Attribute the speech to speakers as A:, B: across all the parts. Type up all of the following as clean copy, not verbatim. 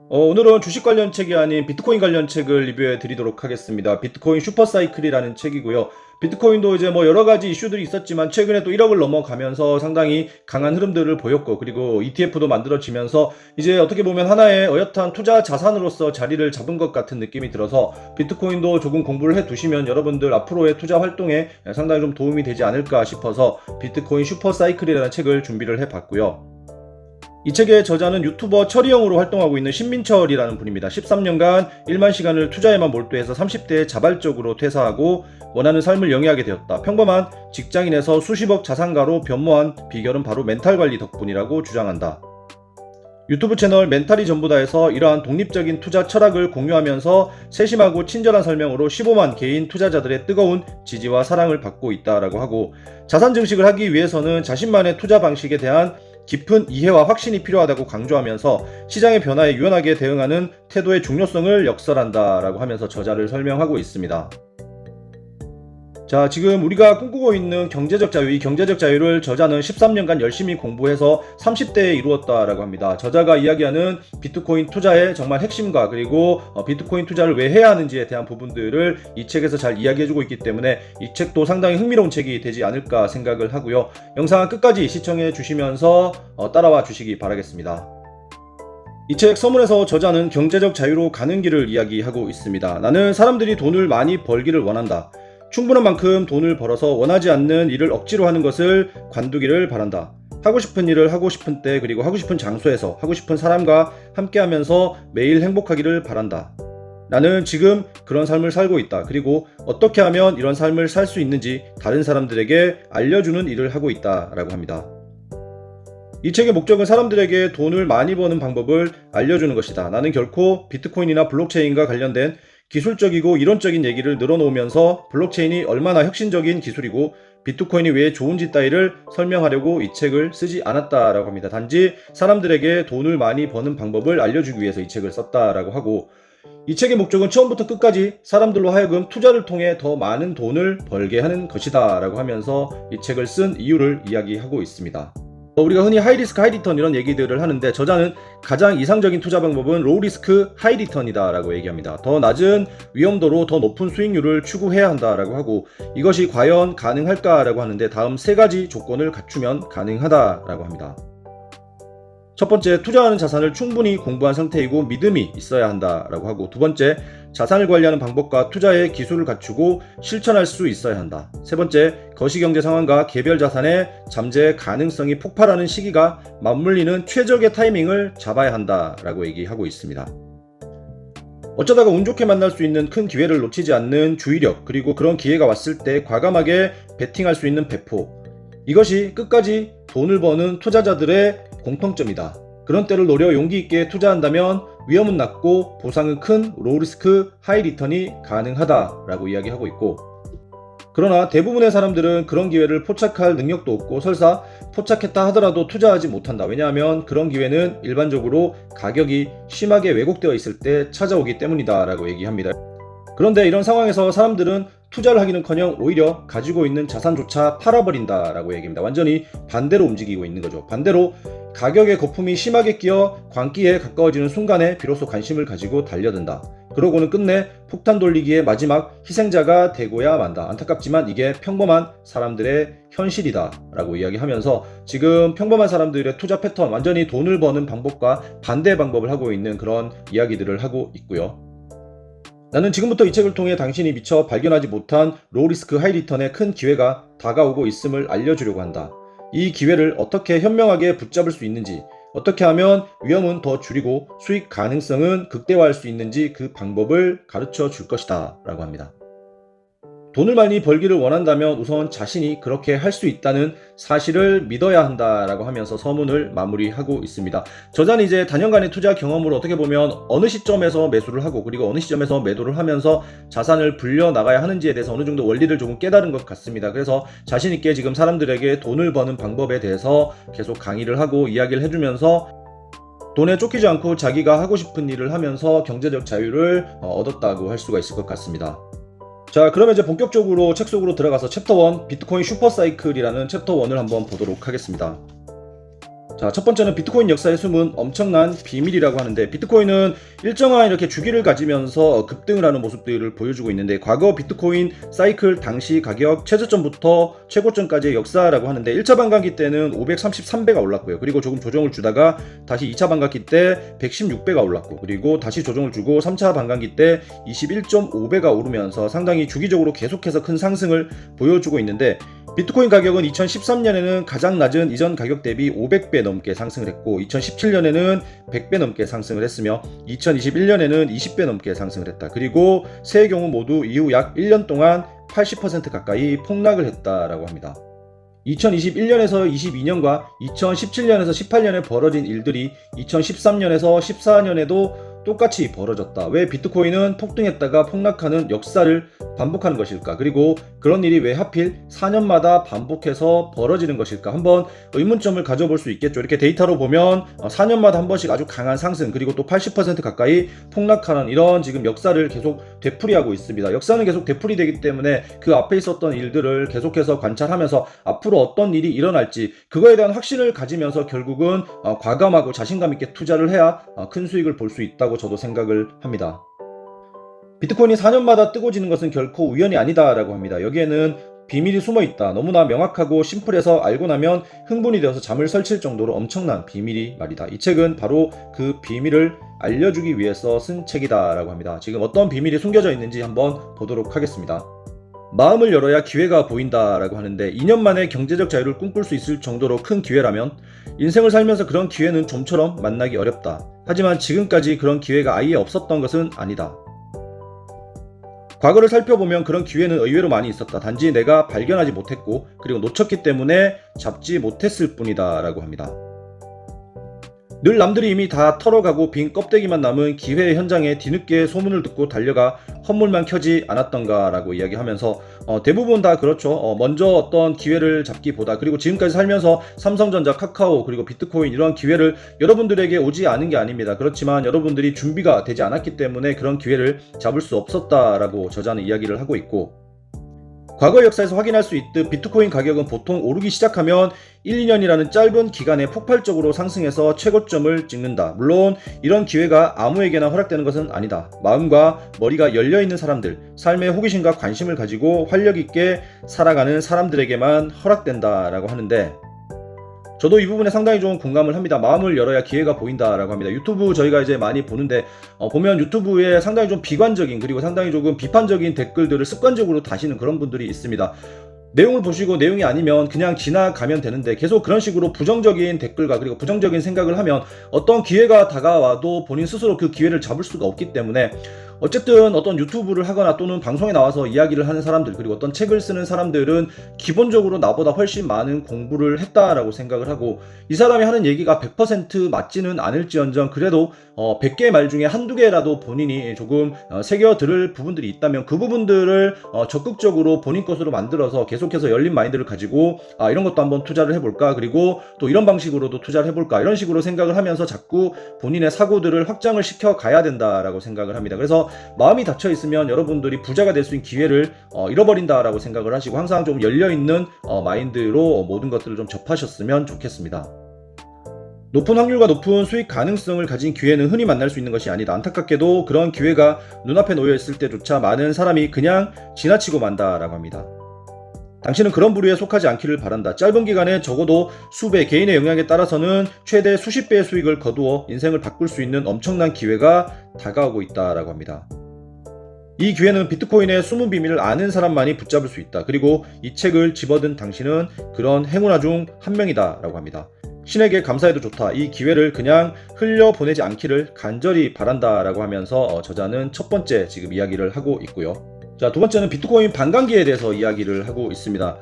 A: 오늘은 주식 관련 책이 아닌 비트코인 관련 책을 리뷰해 드리도록 하겠습니다. 비트코인 슈퍼사이클이라는 책이고요. 비트코인도 이제 뭐 여러 가지 이슈들이 있었지만 최근에 또 1억을 넘어가면서 상당히 강한 흐름들을 보였고, 그리고 ETF도 만들어지면서 이제 어떻게 보면 하나의 어엿한 투자 자산으로서 자리를 잡은 것 같은 느낌이 들어서 비트코인도 조금 공부를 해 두시면 여러분들 앞으로의 투자 활동에 상당히 좀 도움이 되지 않을까 싶어서 비트코인 슈퍼사이클이라는 책을 준비를 해 봤고요. 이 책의 저자는 유튜버 철이형으로 활동하고 있는 신민철이라는 분입니다. 13년간 1만 시간을 투자에만 몰두해서 30대에 자발적으로 퇴사하고 원하는 삶을 영위하게 되었다. 평범한 직장인에서 수십억 자산가로 변모한 비결은 바로 멘탈 관리 덕분이라고 주장한다. 유튜브 채널 멘탈이 전부다에서 이러한 독립적인 투자 철학을 공유하면서 세심하고 친절한 설명으로 15만 개인 투자자들의 뜨거운 지지와 사랑을 받고 있다라고 하고, 자산 증식을 하기 위해서는 자신만의 투자 방식에 대한 깊은 이해와 확신이 필요하다고 강조하면서 시장의 변화에 유연하게 대응하는 태도의 중요성을 역설한다라고 하면서 저자를 설명하고 있습니다. 자, 지금 우리가 꿈꾸고 있는 경제적 자유, 이 경제적 자유를 저자는 13년간 열심히 공부해서 30대에 이루었다라고 합니다. 저자가 이야기하는 비트코인 투자의 정말 핵심과 그리고 비트코인 투자를 왜 해야 하는지에 대한 부분들을 이 책에서 잘 이야기해주고 있기 때문에 이 책도 상당히 흥미로운 책이 되지 않을까 생각을 하고요. 영상 끝까지 시청해 주시면서 따라와 주시기 바라겠습니다. 이 책 서문에서 저자는 경제적 자유로 가는 길을 이야기하고 있습니다. 나는 사람들이 돈을 많이 벌기를 원한다. 충분한 만큼 돈을 벌어서 원하지 않는 일을 억지로 하는 것을 관두기를 바란다. 하고 싶은 일을 하고 싶은 때 그리고 하고 싶은 장소에서 하고 싶은 사람과 함께 하면서 매일 행복하기를 바란다. 나는 지금 그런 삶을 살고 있다. 그리고 어떻게 하면 이런 삶을 살 수 있는지 다른 사람들에게 알려주는 일을 하고 있다 라고 합니다. 이 책의 목적은 사람들에게 돈을 많이 버는 방법을 알려주는 것이다. 나는 결코 비트코인이나 블록체인과 관련된 기술적이고 이론적인 얘기를 늘어놓으면서 블록체인이 얼마나 혁신적인 기술이고 비트코인이 왜 좋은지 따위를 설명하려고 이 책을 쓰지 않았다라고 합니다. 단지 사람들에게 돈을 많이 버는 방법을 알려주기 위해서 이 책을 썼다라고 하고, 이 책의 목적은 처음부터 끝까지 사람들로 하여금 투자를 통해 더 많은 돈을 벌게 하는 것이다 라고 하면서 이 책을 쓴 이유를 이야기하고 있습니다. 우리가 흔히 하이리스크 하이리턴 이런 얘기들을 하는데, 저자는 가장 이상적인 투자 방법은 로우리스크 하이리턴이다 라고 얘기합니다. 더 낮은 위험도로 더 높은 수익률을 추구해야 한다 라고 하고, 이것이 과연 가능할까 라고 하는데 다음 세 가지 조건을 갖추면 가능하다 라고 합니다. 첫 번째, 투자하는 자산을 충분히 공부한 상태이고 믿음이 있어야 한다 라고 하고, 두 번째, 자산을 관리하는 방법과 투자의 기술을 갖추고 실천할 수 있어야 한다. 세 번째, 거시경제 상황과 개별 자산의 잠재 가능성이 폭발하는 시기가 맞물리는 최적의 타이밍을 잡아야 한다 라고 얘기하고 있습니다. 어쩌다가 운 좋게 만날 수 있는 큰 기회를 놓치지 않는 주의력, 그리고 그런 기회가 왔을 때 과감하게 베팅할 수 있는 배포, 이것이 끝까지 돈을 버는 투자자들의 공통점이다. 그런 때를 노려 용기 있게 투자한다면 위험은 낮고 보상은 큰 로우리스크 하이리턴이 가능하다라고 이야기하고 있고, 그러나 대부분의 사람들은 그런 기회를 포착할 능력도 없고 설사 포착했다 하더라도 투자하지 못한다. 왜냐하면 그런 기회는 일반적으로 가격이 심하게 왜곡되어 있을 때 찾아오기 때문이다 라고 얘기합니다. 그런데 이런 상황에서 사람들은 투자를 하기는커녕 오히려 가지고 있는 자산조차 팔아버린다 라고 얘기합니다. 완전히 반대로 움직이고 있는 거죠. 반대로 가격의 거품이 심하게 끼어 광기에 가까워지는 순간에 비로소 관심을 가지고 달려든다. 그러고는 끝내 폭탄 돌리기의 마지막 희생자가 되고야 만다. 안타깝지만 이게 평범한 사람들의 현실이다 라고 이야기하면서 지금 평범한 사람들의 투자 패턴, 완전히 돈을 버는 방법과 반대 방법을 하고 있는 그런 이야기들을 하고 있고요. 나는 지금부터 이 책을 통해 당신이 미처 발견하지 못한 로우리스크 하이리턴의 큰 기회가 다가오고 있음을 알려주려고 한다. 이 기회를 어떻게 현명하게 붙잡을 수 있는지, 어떻게 하면 위험은 더 줄이고 수익 가능성은 극대화할 수 있는지 그 방법을 가르쳐 줄 것이다 라고 합니다. 돈을 많이 벌기를 원한다면 우선 자신이 그렇게 할 수 있다는 사실을 믿어야 한다라고 하면서 서문을 마무리하고 있습니다. 저자는 이제 단연간의 투자 경험으로 어떻게 보면 어느 시점에서 매수를 하고 그리고 어느 시점에서 매도를 하면서 자산을 불려 나가야 하는지에 대해서 어느 정도 원리를 조금 깨달은 것 같습니다. 그래서 자신 있게 지금 사람들에게 돈을 버는 방법에 대해서 계속 강의를 하고 이야기를 해주면서 돈에 쫓기지 않고 자기가 하고 싶은 일을 하면서 경제적 자유를 얻었다고 할 수가 있을 것 같습니다. 자, 그러면 이제 본격적으로 책 속으로 들어가서 챕터 1 비트코인 슈퍼사이클이라는 챕터 1을 한번 보도록 하겠습니다. 자, 첫 번째는 비트코인 역사의 숨은 엄청난 비밀이라고 하는데, 비트코인은 일정한 이렇게 주기를 가지면서 급등을 하는 모습들을 보여주고 있는데, 과거 비트코인 사이클 당시 가격 최저점부터 최고점까지의 역사라고 하는데, 1차 반감기 때는 533배가 올랐고요. 그리고 조금 조정을 주다가 다시 2차 반감기 때 116배가 올랐고, 그리고 다시 조정을 주고 3차 반감기 때 21.5배가 오르면서 상당히 주기적으로 계속해서 큰 상승을 보여주고 있는데, 비트코인 가격은 2013년에는 가장 낮은 이전 가격 대비 500배 넘게 상승을 했고, 2017년에는 100배 넘게 상승을 했으며, 2021년에는 20배 넘게 상승을 했다. 그리고 세의 경우 모두 이후 약 1년 동안 80% 가까이 폭락을 했다라고 합니다. 2021년에서 22년과 2017년에서 18년에 벌어진 일들이 2013년에서 14년에도 똑같이 벌어졌다. 왜 비트코인은 폭등했다가 폭락하는 역사를 반복하는 것일까? 그리고 그런 일이 왜 하필 4년마다 반복해서 벌어지는 것일까? 한번 의문점을 가져볼 수 있겠죠. 이렇게 데이터로 보면 4년마다 한 번씩 아주 강한 상승, 그리고 또 80% 가까이 폭락하는 이런 지금 역사를 계속 되풀이하고 있습니다. 역사는 계속 되풀이되기 때문에 그 앞에 있었던 일들을 계속해서 관찰하면서 앞으로 어떤 일이 일어날지 그거에 대한 확신을 가지면서 결국은 과감하고 자신감 있게 투자를 해야 큰 수익을 볼 수 있다고 저도 생각을 합니다. 비트코인이 4년마다 뜨고 지는 것은 결코 우연이 아니다라고 합니다. 여기에는 비밀이 숨어 있다. 너무나 명확하고 심플해서 알고 나면 흥분이 되어서 잠을 설칠 정도로 엄청난 비밀이 말이다. 이 책은 바로 그 비밀을 알려주기 위해서 쓴 책이다라고 합니다. 지금 어떤 비밀이 숨겨져 있는지 한번 보도록 하겠습니다. 마음을 열어야 기회가 보인다라고 하는데, 2년 만에 경제적 자유를 꿈꿀 수 있을 정도로 큰 기회라면 인생을 살면서 그런 기회는 좀처럼 만나기 어렵다. 하지만 지금까지 그런 기회가 아예 없었던 것은 아니다. 과거를 살펴보면 그런 기회는 의외로 많이 있었다. 단지 내가 발견하지 못했고, 그리고 놓쳤기 때문에 잡지 못했을 뿐이다 라고 합니다. 늘 남들이 이미 다 털어가고 빈 껍데기만 남은 기회의 현장에 뒤늦게 소문을 듣고 달려가 헌물만 켜지 않았던가 라고 이야기하면서 대부분 다 그렇죠. 먼저 어떤 기회를 잡기보다, 그리고 지금까지 살면서 삼성전자, 카카오, 그리고 비트코인 이런 기회를 여러분들에게 오지 않은 게 아닙니다. 그렇지만 여러분들이 준비가 되지 않았기 때문에 그런 기회를 잡을 수 없었다라고 저자는 이야기를 하고 있고, 과거 역사에서 확인할 수 있듯 비트코인 가격은 보통 오르기 시작하면 1, 2년이라는 짧은 기간에 폭발적으로 상승해서 최고점을 찍는다. 물론 이런 기회가 아무에게나 허락되는 것은 아니다. 마음과 머리가 열려있는 사람들, 삶에 호기심과 관심을 가지고 활력 있게 살아가는 사람들에게만 허락된다라고 하는데, 저도 이 부분에 상당히 좀 공감을 합니다. 마음을 열어야 기회가 보인다라고 합니다. 유튜브 저희가 이제 많이 보는데 보면 유튜브에 상당히 좀 비관적인, 그리고 상당히 조금 비판적인 댓글들을 습관적으로 다시는 그런 분들이 있습니다. 내용을 보시고 내용이 아니면 그냥 지나가면 되는데, 계속 그런 식으로 부정적인 댓글과 그리고 부정적인 생각을 하면 어떤 기회가 다가와도 본인 스스로 그 기회를 잡을 수가 없기 때문에, 어쨌든 어떤 유튜브를 하거나 또는 방송에 나와서 이야기를 하는 사람들, 그리고 어떤 책을 쓰는 사람들은 기본적으로 나보다 훨씬 많은 공부를 했다라고 생각을 하고, 이 사람이 하는 얘기가 100% 맞지는 않을지언정 그래도 100개의 말 중에 한두 개라도 본인이 조금 새겨 들을 부분들이 있다면 그 부분들을 적극적으로 본인 것으로 만들어서 계속해서 열린 마인드를 가지고 이런 것도 한번 투자를 해볼까, 그리고 또 이런 방식으로도 투자를 해볼까, 이런 식으로 생각을 하면서 자꾸 본인의 사고들을 확장을 시켜 가야 된다라고 생각을 합니다. 그래서 마음이 닫혀 있으면 여러분들이 부자가 될 수 있는 기회를 잃어버린다라고 생각을 하시고, 항상 좀 열려있는 마인드로 모든 것들을 좀 접하셨으면 좋겠습니다. 높은 확률과 높은 수익 가능성을 가진 기회는 흔히 만날 수 있는 것이 아니다. 안타깝게도 그런 기회가 눈앞에 놓여 있을 때조차 많은 사람이 그냥 지나치고 만다라고 합니다. 당신은 그런 부류에 속하지 않기를 바란다. 짧은 기간에 적어도 수배, 개인의 영향에 따라서는 최대 수십 배의 수익을 거두어 인생을 바꿀 수 있는 엄청난 기회가 다가오고 있다라고 합니다. 이 기회는 비트코인의 숨은 비밀을 아는 사람만이 붙잡을 수 있다. 그리고 이 책을 집어든 당신은 그런 행운아 중 한 명이다 라고 합니다. 신에게 감사해도 좋다. 이 기회를 그냥 흘려보내지 않기를 간절히 바란다 라고 하면서 저자는 첫 번째 지금 이야기를 하고 있고요. 자, 두 번째는 비트코인 반감기에 대해서 이야기를 하고 있습니다.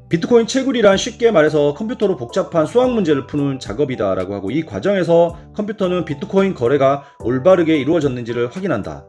A: 비트코인 채굴이란 쉽게 말해서 컴퓨터로 복잡한 수학 문제를 푸는 작업이다 라고 하고, 이 과정에서 컴퓨터는 비트코인 거래가 올바르게 이루어졌는지를 확인한다.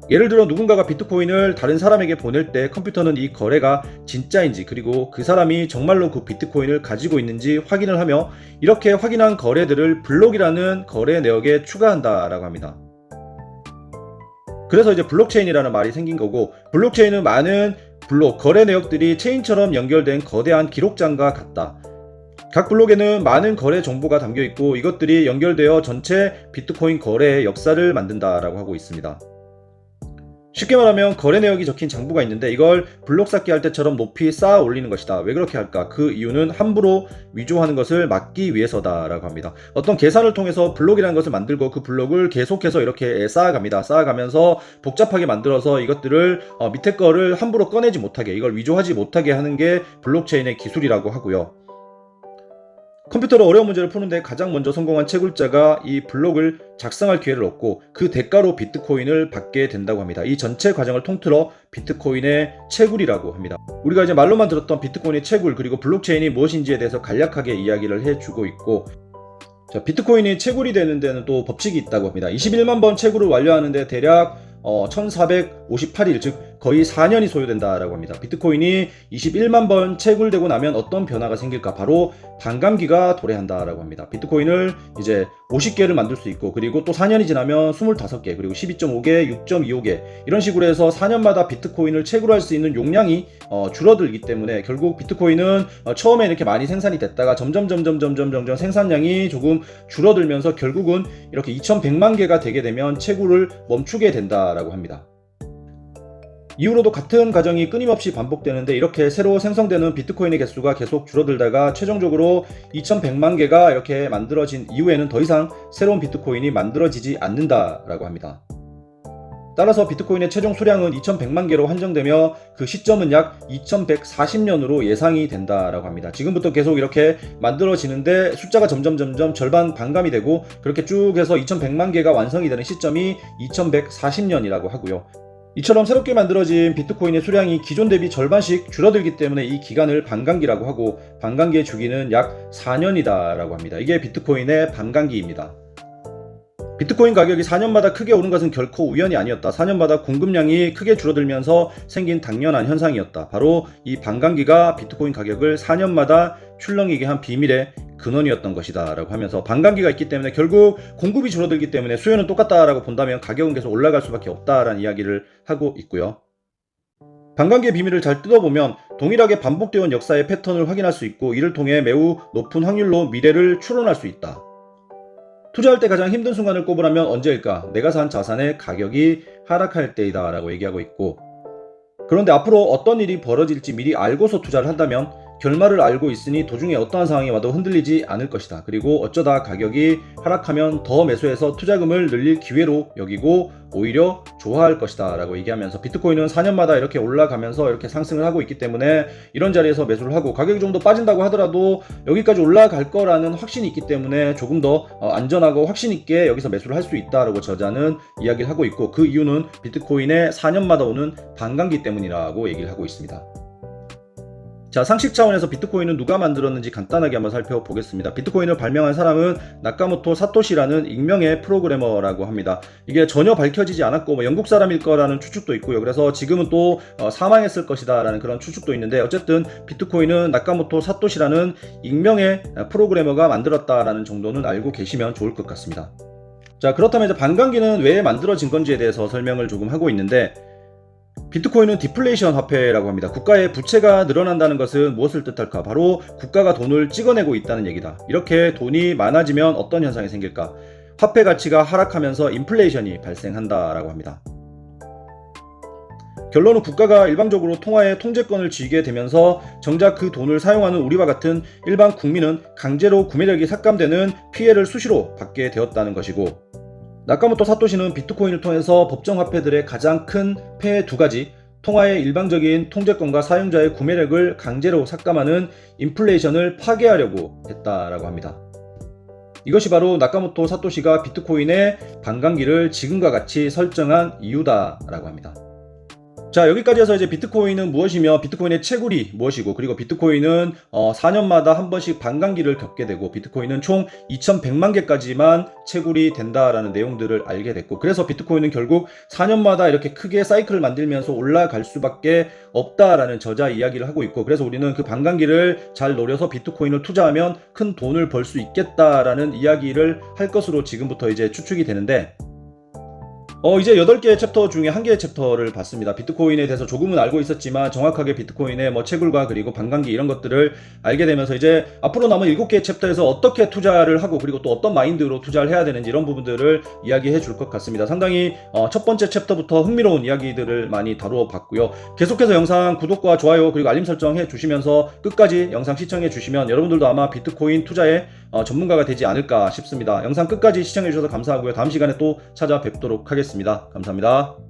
A: 예를 들어 누군가가 비트코인을 다른 사람에게 보낼 때 컴퓨터는 이 거래가 진짜인지, 그리고 그 사람이 정말로 그 비트코인을 가지고 있는지 확인을 하며, 이렇게 확인한 거래들을 블록이라는 거래 내역에 추가한다라고 합니다. 그래서 이제 블록체인이라는 말이 생긴 거고, 블록체인은 많은 블록, 거래 내역들이 체인처럼 연결된 거대한 기록장과 같다. 각 블록에는 많은 거래 정보가 담겨 있고 이것들이 연결되어 전체 비트코인 거래의 역사를 만든다라고 하고 있습니다. 쉽게 말하면 거래 내역이 적힌 장부가 있는데 이걸 블록 쌓기 할 때처럼 높이 쌓아 올리는 것이다. 왜 그렇게 할까? 그 이유는 함부로 위조하는 것을 막기 위해서다라고 합니다. 어떤 계산을 통해서 블록이라는 것을 만들고 그 블록을 계속해서 이렇게 쌓아갑니다. 쌓아가면서 복잡하게 만들어서 이것들을 밑에 거를 함부로 꺼내지 못하게, 이걸 위조하지 못하게 하는 게 블록체인의 기술이라고 하고요. 컴퓨터로 어려운 문제를 푸는데 가장 먼저 성공한 채굴자가 이 블록을 작성할 기회를 얻고 그 대가로 비트코인을 받게 된다고 합니다. 이 전체 과정을 통틀어 비트코인의 채굴이라고 합니다. 우리가 이제 말로만 들었던 비트코인의 채굴, 그리고 블록체인이 무엇인지에 대해서 간략하게 이야기를 해주고 있고, 자, 비트코인이 채굴이 되는 데는 또 법칙이 있다고 합니다. 21만 번 채굴을 완료하는데 대략 1458일, 즉 거의 4년이 소요된다라고 합니다. 비트코인이 21만 번 채굴되고 나면 어떤 변화가 생길까? 바로 반감기가 도래한다라고 합니다. 비트코인을 이제 50개를 만들 수 있고, 그리고 또 4년이 지나면 25개, 그리고 12.5개, 6.25개 이런 식으로 해서 4년마다 비트코인을 채굴할 수 있는 용량이 줄어들기 때문에 결국 비트코인은 처음에 이렇게 많이 생산이 됐다가 점점 생산량이 조금 줄어들면서 결국은 이렇게 2100만 개가 되게 되면 채굴을 멈추게 된다라고 합니다. 이후로도 같은 과정이 끊임없이 반복되는데 이렇게 새로 생성되는 비트코인의 개수가 계속 줄어들다가 최종적으로 2100만 개가 이렇게 만들어진 이후에는 더 이상 새로운 비트코인이 만들어지지 않는다라고 합니다. 따라서 비트코인의 최종 수량은 2100만 개로 한정되며 그 시점은 약 2140년으로 예상이 된다라고 합니다. 지금부터 계속 이렇게 만들어지는데 숫자가 점점 절반 반감이 되고 그렇게 쭉 해서 2100만 개가 완성이 되는 시점이 2140년이라고 하고요. 이처럼 새롭게 만들어진 비트코인의 수량이 기존 대비 절반씩 줄어들기 때문에 이 기간을 반감기라고 하고, 반감기의 주기는 약 4년이다라고 합니다. 이게 비트코인의 반감기입니다. 비트코인 가격이 4년마다 크게 오른 것은 결코 우연이 아니었다. 4년마다 공급량이 크게 줄어들면서 생긴 당연한 현상이었다. 바로 이 반감기가 비트코인 가격을 4년마다 출렁이게 한 비밀의 근원이었던 것이다 라고 하면서, 반감기가 있기 때문에 결국 공급이 줄어들기 때문에 수요는 똑같다라고 본다면 가격은 계속 올라갈 수밖에 없다라는 이야기를 하고 있고요. 반감기의 비밀을 잘 뜯어보면 동일하게 반복되어 온 역사의 패턴을 확인할 수 있고, 이를 통해 매우 높은 확률로 미래를 추론할 수 있다. 투자할 때 가장 힘든 순간을 꼽으라면 언제일까? 내가 산 자산의 가격이 하락할 때이다 라고 얘기하고 있고, 그런데 앞으로 어떤 일이 벌어질지 미리 알고서 투자를 한다면 결말을 알고 있으니 도중에 어떠한 상황이 와도 흔들리지 않을 것이다. 그리고 어쩌다 가격이 하락하면 더 매수해서 투자금을 늘릴 기회로 여기고 오히려 좋아할 것이다 라고 얘기하면서, 비트코인은 4년마다 이렇게 올라가면서 이렇게 상승을 하고 있기 때문에 이런 자리에서 매수를 하고, 가격이 좀 더 빠진다고 하더라도 여기까지 올라갈 거라는 확신이 있기 때문에 조금 더 안전하고 확신 있게 여기서 매수를 할 수 있다라고 저자는 이야기를 하고 있고, 그 이유는 비트코인의 4년마다 오는 반감기 때문이라고 얘기를 하고 있습니다. 자, 상식 차원에서 비트코인은 누가 만들었는지 간단하게 한번 살펴보겠습니다. 비트코인을 발명한 사람은 나카모토 사토시라는 익명의 프로그래머라고 합니다. 이게 전혀 밝혀지지 않았고 영국 사람일 거라는 추측도 있고요. 그래서 지금은 또 사망했을 것이다 라는 그런 추측도 있는데, 어쨌든 비트코인은 나카모토 사토시라는 익명의 프로그래머가 만들었다라는 정도는 알고 계시면 좋을 것 같습니다. 자, 그렇다면 이제 반감기는 왜 만들어진 건지에 대해서 설명을 조금 하고 있는데, 비트코인은 디플레이션 화폐라고 합니다. 국가의 부채가 늘어난다는 것은 무엇을 뜻할까? 바로 국가가 돈을 찍어내고 있다는 얘기다. 이렇게 돈이 많아지면 어떤 현상이 생길까? 화폐 가치가 하락하면서 인플레이션이 발생한다라고 합니다. 결론은 국가가 일방적으로 통화의 통제권을 쥐게 되면서 정작 그 돈을 사용하는 우리와 같은 일반 국민은 강제로 구매력이 삭감되는 피해를 수시로 받게 되었다는 것이고, 나카모토 사토시는 비트코인을 통해서 법정화폐들의 가장 큰 폐해 두 가지, 통화의 일방적인 통제권과 사용자의 구매력을 강제로 삭감하는 인플레이션을 파괴하려고 했다라고 합니다. 이것이 바로 나카모토 사토시가 비트코인의 반감기를 지금과 같이 설정한 이유다라고 합니다. 자, 여기까지 해서 이제 비트코인은 무엇이며 비트코인의 채굴이 무엇이고, 그리고 비트코인은 4년마다 한 번씩 반감기를 겪게 되고, 비트코인은 총 2100만 개까지만 채굴이 된다라는 내용들을 알게 됐고, 그래서 비트코인은 결국 4년마다 이렇게 크게 사이클을 만들면서 올라갈 수밖에 없다라는 저자 이야기를 하고 있고, 그래서 우리는 그 반감기를 잘 노려서 비트코인을 투자하면 큰 돈을 벌 수 있겠다라는 이야기를 할 것으로 지금부터 이제 추측이 되는데, 이제 8개의 챕터 중에 1개의 챕터를 봤습니다. 비트코인에 대해서 조금은 알고 있었지만 정확하게 비트코인의 뭐 채굴과 그리고 반감기 이런 것들을 알게 되면서 이제 앞으로 남은 7개의 챕터에서 어떻게 투자를 하고 그리고 또 어떤 마인드로 투자를 해야 되는지 이런 부분들을 이야기해 줄 것 같습니다. 상당히 첫 번째 챕터부터 흥미로운 이야기들을 많이 다루어 봤고요. 계속해서 영상 구독과 좋아요 그리고 알림 설정 해 주시면서 끝까지 영상 시청해 주시면 여러분들도 아마 비트코인 투자의 전문가가 되지 않을까 싶습니다. 영상 끝까지 시청해 주셔서 감사하고요. 다음 시간에 또 찾아뵙도록 하겠습니다. 감사합니다.